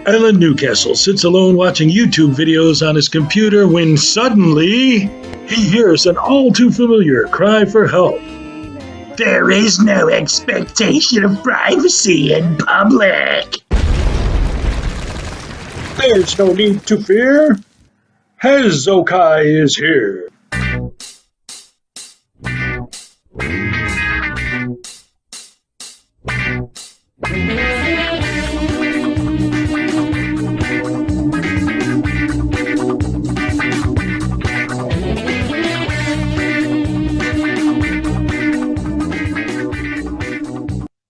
Alan Newcastle sits alone watching YouTube videos on his computer when suddenly he hears an all too familiar cry for help. There is no expectation of privacy in public. There's no need to fear. Hezokuai is here.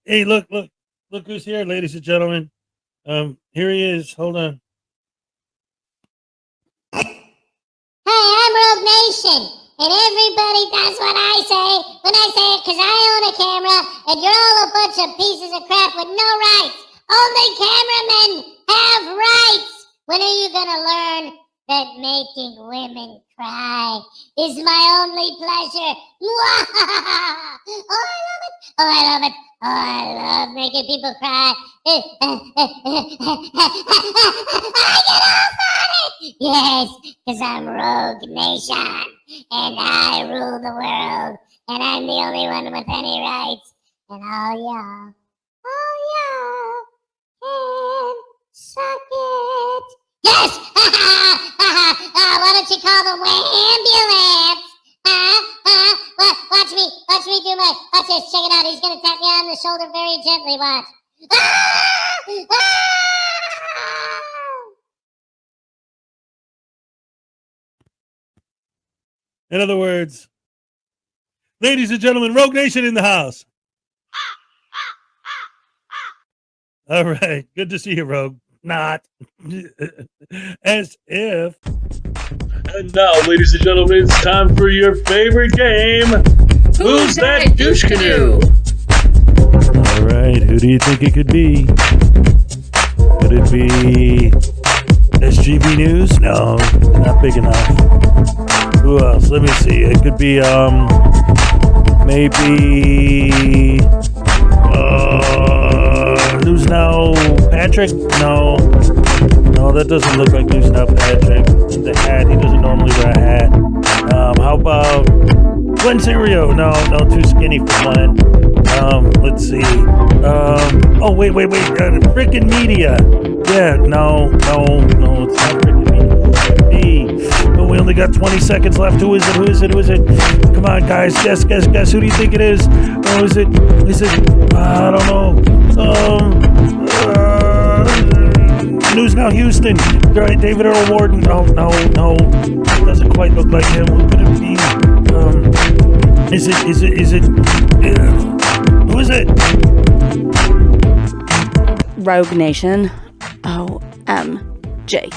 Hey, look who's here, ladies and gentlemen. Here he is. Hold on. Hey, I'm Rogue Nation, and everybody does what I say when I say it because I own a camera, and you're all a bunch of pieces of crap with no rights. Only cameramen have rights. When are you gonna learn that making women cry is my only pleasure? Oh, I love it. Oh, I love it. Oh, I love making people cry. I get off on it. Yes, because I'm Rogue Nation, and I rule the world, and I'm the only one with any rights. And all y'all can suck it. Yes! Why don't you call the ambulance? Watch me do watch this, check it out. He's gonna tap me on the shoulder very gently, watch. In other words, ladies and gentlemen, Rogue Nation in the house. All right, good to see you, Rogue. Not. As if. And now, ladies and gentlemen, it's time for your favorite game. Who's that douche canoe? All right, who do you think it could be? Could it be SGV News? No, not big enough. Who else? Let me see. It could be maybe News Now Patrick? No, that doesn't look like News Now Patrick. The hat, he doesn't normally wear a hat. How about Glenn Serio? No, too skinny for Glenn. Let's see. Oh, wait. Frickin' Media. Yeah, no, it's not Frickin' Media. Oh, we only got 20 seconds left. Who is it? Come on, guys. Guess. Who do you think it is? Oh, is it? I don't know. News Now Houston. David Earl Warden. No. Doesn't quite look like him. Who could it be? Is it? Who is it? Rogue Nation. OMG.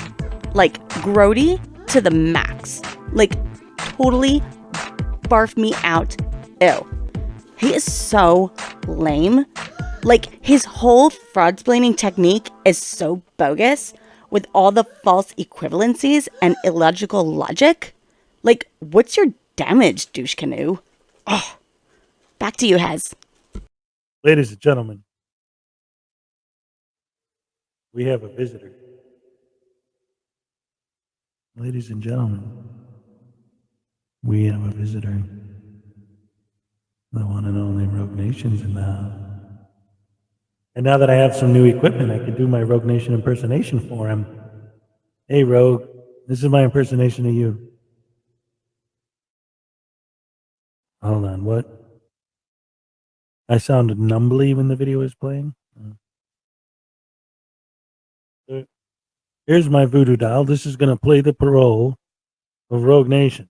Like, grody to the max. Like, totally barf me out. Ew. He is so lame. Like, his whole fraud-splaining technique is so bogus with all the false equivalencies and illogical logic. Like, what's your damage, douche canoe? Oh, back to you, Hez. Ladies and gentlemen, we have a visitor. Ladies and gentlemen, we have a visitor. The one and only Rogue Nation's in the house. And now that I have some new equipment, I can do my Rogue Nation impersonation for him. Hey, Rogue, this is my impersonation of you. Hold on, what? I sounded numbly when the video was playing. Here's my voodoo doll. This is going to play the parole of Rogue Nation.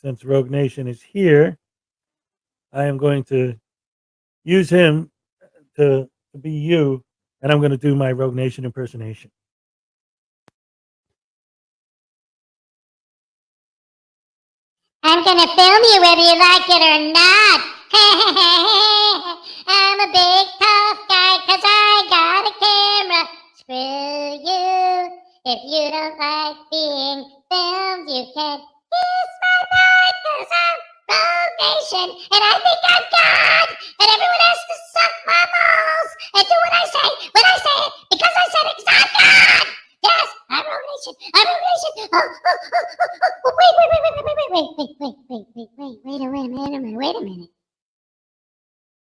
Since Rogue Nation is here, I am going to use him to be you, and I'm going to do my Rogue Nation impersonation. I'm gonna film you whether you like it or not. I'm a big tough guy 'cause I got a camera. Screw you. If you don't like being filmed, you can kiss my butt 'cause I'm Rogue Nation, and I think I'm God, and everyone has to suck my balls and do what I say when I say it, because I said it, because I'm God. Yes, I'm Rogue Nation. I'm Rogue Nation. Wait a minute.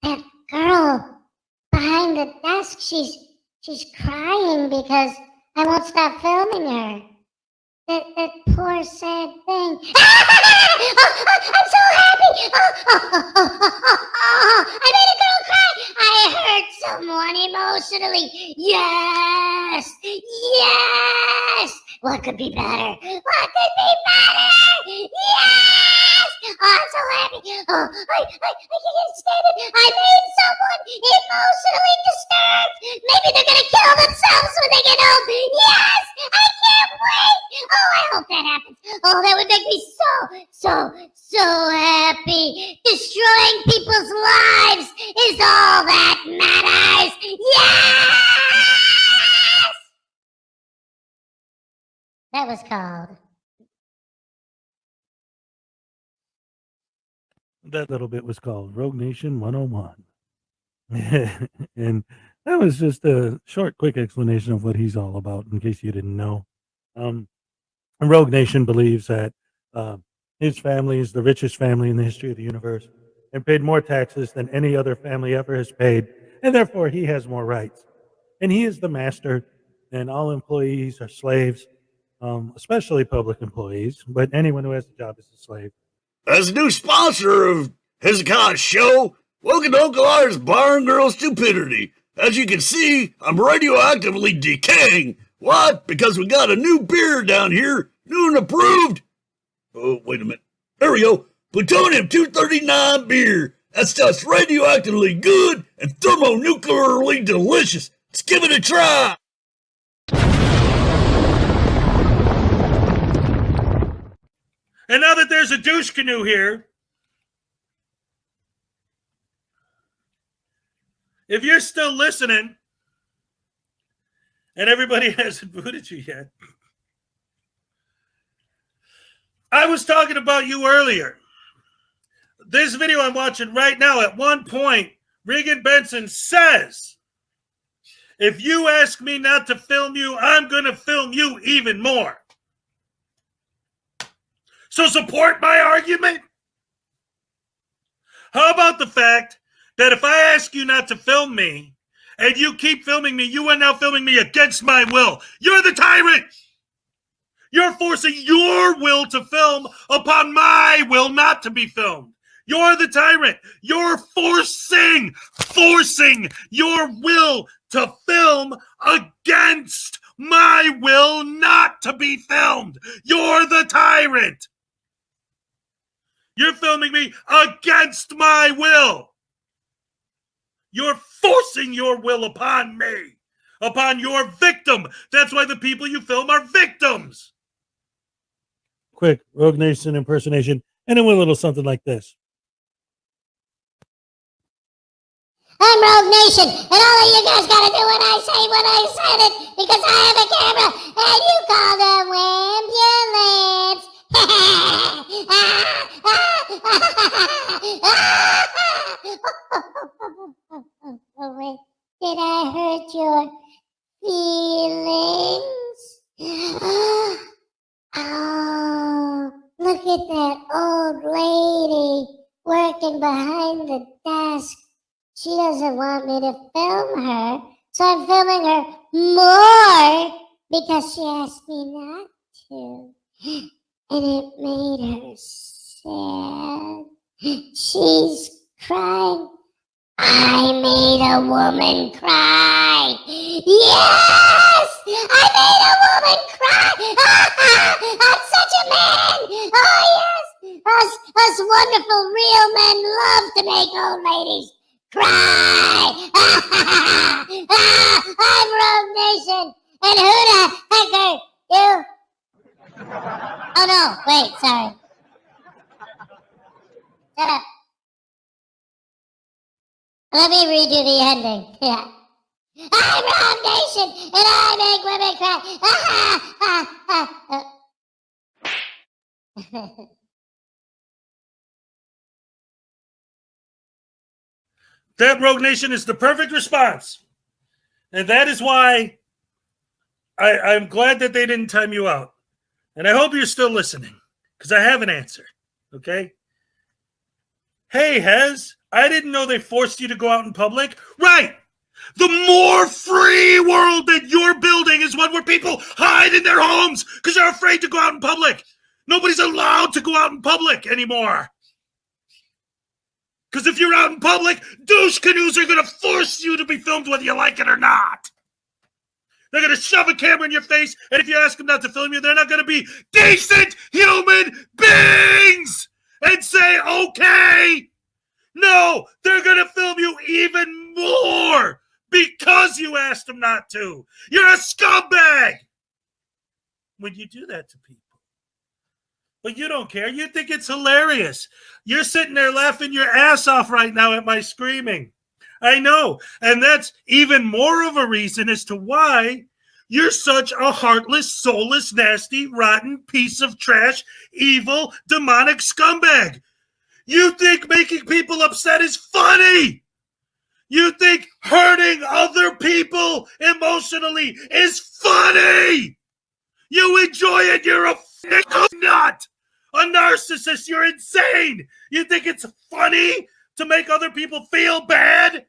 That girl behind the desk, she's crying because I won't stop filming her. That poor sad thing. I'm so happy. I made a girl cry. I hurt someone emotionally. Yes. What could be better? Yes. Oh, I'm so happy. Oh, I can't stand it. I made someone emotionally disturbed. Maybe they're gonna kill themselves when they get home. Yes, I can't wait. Oh, I hope that happens. Oh, that would make me so happy. Destroying people's lives is all that matters. Yes. That was called. That little bit was called Rogue Nation 101. And that was just a short, quick explanation of what he's all about, in case you didn't know. Rogue Nation believes that his family is the richest family in the history of the universe and paid more taxes than any other family ever has paid, and therefore he has more rights. And he is the master, and all employees are slaves, especially public employees, but anyone who has a job is a slave. As a new sponsor of Hezokuai's show, welcome to Uncle R's Barn Girl Stupidity. As you can see, I'm radioactively decaying. What? Because we got a new beer down here, new and approved. Oh, wait a minute. There we go. Plutonium-239 beer. That stuff's radioactively good and thermonuclearly delicious. Let's give it a try. And now that there's a douche canoe here, if you're still listening and everybody hasn't booted you yet, I was talking about you earlier. This video I'm watching right now, at one point, Regan Benson says, if you ask me not to film you, I'm going to film you even more. So support my argument? How about the fact that if I ask you not to film me and you keep filming me, you are now filming me against my will. You're the tyrant. You're forcing your will to film upon my will not to be filmed. You're the tyrant. You're forcing your will to film against my will not to be filmed. You're the tyrant. You're filming me against my will. You're forcing your will upon me, upon your victim. That's why the people you film are victims. Quick Rogue Nation impersonation, and it went a little something like this. I'm Rogue Nation, and all of you guys gotta do what I say when I said it, because I have a camera, and you call them ambulance. Oh, wait, did I hurt your feelings? Oh, look at that old lady working behind the desk. She doesn't want me to film her, so I'm filming her more because she asked me not to. And it made her sad. She's crying. I made a woman cry. Yes! I made a woman cry. I'm such a man. Oh, yes. Us wonderful real men love to make old ladies cry. I'm Rogue Nation. And who the heck are you? Oh, no. Wait, sorry. Shut up. Let me redo the ending. Yeah. I'm Rogue Nation, and I make women cry. That, Rogue Nation, is the perfect response. And that is why I'm glad that they didn't time you out. And I hope you're still listening, because I have an answer. Okay? Hey, Hez, I didn't know they forced you to go out in public. Right! The more free world that you're building is one where people hide in their homes because they're afraid to go out in public. Nobody's allowed to go out in public anymore. Because if you're out in public, douche canoes are going to force you to be filmed whether you like it or not. They're going to shove a camera in your face, and if you ask them not to film you, they're not going to be decent human beings and say, okay. No, they're going to film you even more because you asked them not to. You're a scumbag when you do that to people. But you don't care. You think it's hilarious. You're sitting there laughing your ass off right now at my screaming. I know. And that's even more of a reason as to why you're such a heartless, soulless, nasty, rotten piece of trash, evil, demonic scumbag. You think making people upset is funny. You think hurting other people emotionally is funny. You enjoy it. You're a nut. A narcissist. You're insane. You think it's funny to make other people feel bad?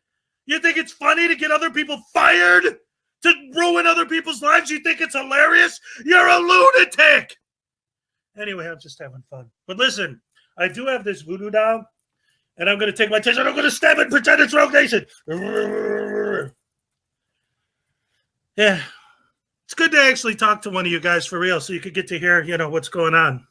You think it's funny to get other people fired? To ruin other people's lives? You think it's hilarious? You're a lunatic. Anyway, I'm just having fun. But listen, I do have this voodoo doll, and I'm going to take my taser and I'm going to stab it and pretend it's Rogue Nation. Yeah. It's good to actually talk to one of you guys for real so you could get to hear, what's going on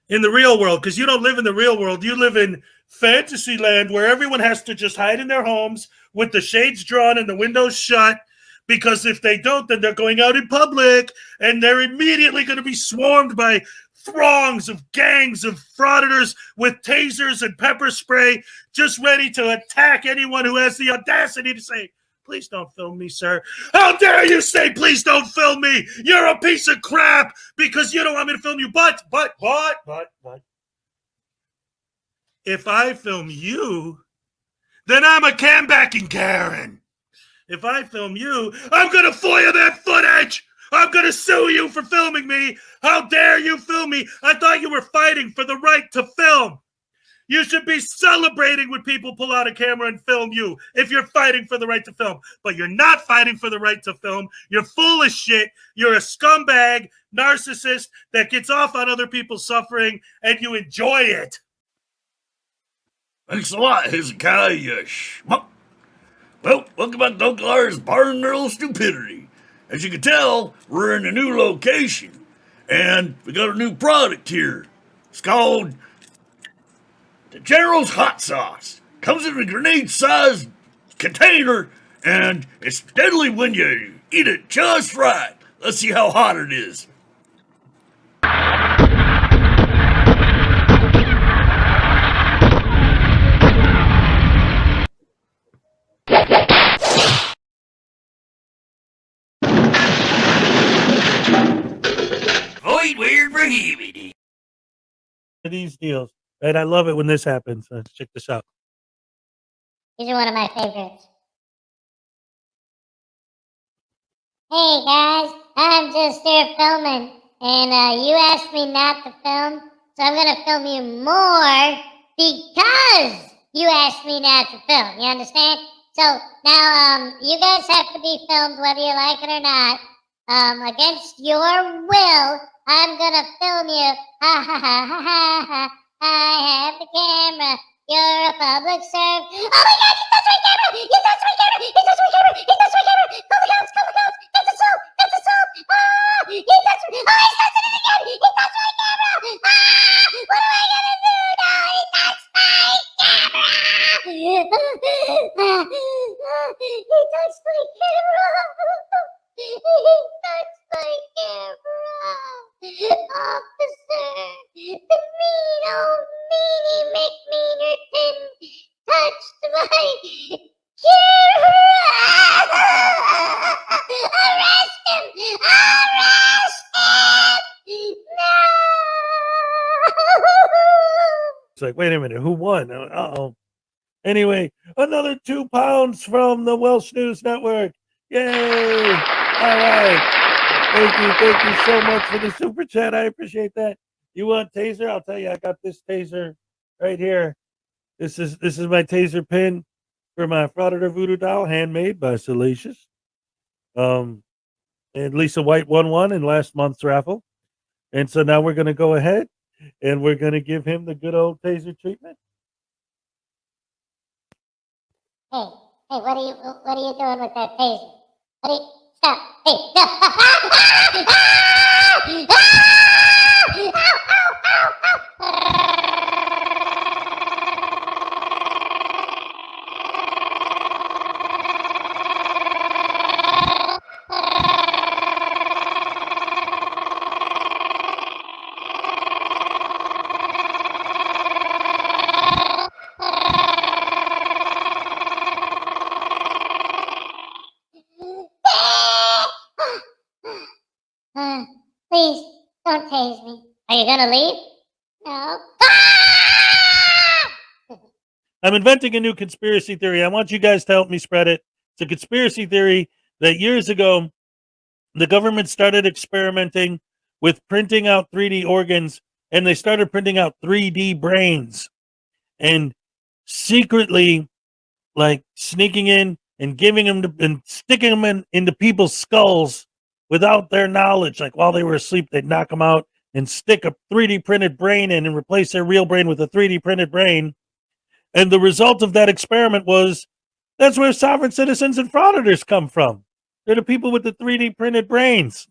in the real world, because you don't live in the real world. You live in fantasy land where everyone has to just hide in their homes with the shades drawn and the windows shut, because if they don't, then they're going out in public and they're immediately going to be swarmed by throngs of gangs of frauditors with tasers and pepper spray, just ready to attack anyone who has the audacity to say, please don't film me, sir. How dare you say, please don't film me? You're a piece of crap because you don't want me to film you. But. If I film you, then I'm a cam-backing Karen. If I film you, I'm going to FOIA that footage. I'm going to sue you for filming me. How dare you film me? I thought you were fighting for the right to film. You should be celebrating when people pull out a camera and film you if you're fighting for the right to film. But you're not fighting for the right to film. You're full of shit. You're a scumbag, narcissist that gets off on other people's suffering, and you enjoy it. Thanks a lot, Hezokuai, you schmuck. Well, welcome back to Uncle R's Barn Girl Stupidity. As you can tell, we're in a new location, and we got a new product here. It's called the General's Hot Sauce. Comes in a grenade-sized container, and it's deadly when you eat it just right. Let's see how hot it is. Void weird prohibited. These deals. And I love it when this happens. Let's check this out. These are one of my favorites. Hey guys, I'm just here filming, and you asked me not to film, so I'm gonna film you more because you asked me not to film. You understand? So now, you guys have to be filmed whether you like it or not. Against your will, I'm gonna film you. Ha ha ha ha ha ha. I have the camera. You're a public serve. Oh my God! He touched my camera! He touched my camera! He touched my camera! He touched my camera! Call the cops! Call the cops! That's assault! That's assault! Ah! He touched me! Oh, he's touching it again! He touched my camera! Ah! What am I gonna do now? He touched my camera! He touched my camera! He touched my camera! Officer! The mean old meanie McMeanerton touched my camera! Arrest him! Arrest him! No! It's like, wait a minute, who won? Uh-oh. Anyway, another 2 pounds from the Welsh News Network. Yay! All right. Thank you so much for the super chat. I appreciate that. You want taser? I'll tell you, I got this taser right here. This is my taser pin for my Frauditor voodoo doll, handmade by Salacious. And Lisa White won in last month's raffle. And so now we're going to go ahead and we're going to give him the good old taser treatment. Hey, what are you doing with that taser? Stop. Hey, no. Please, don't tase me. Are you gonna leave? No. I'm inventing a new conspiracy theory. I want you guys to help me spread it. It's a conspiracy theory that years ago, the government started experimenting with printing out 3D organs, and they started printing out 3D brains and secretly, like, sneaking in and giving them and sticking them into people's skulls without their knowledge. Like, while they were asleep, they'd knock them out and stick a 3D printed brain in and replace their real brain with a 3D printed brain. And the result of that experiment was that's where sovereign citizens and frauditors come from. They're the people with the 3D printed brains.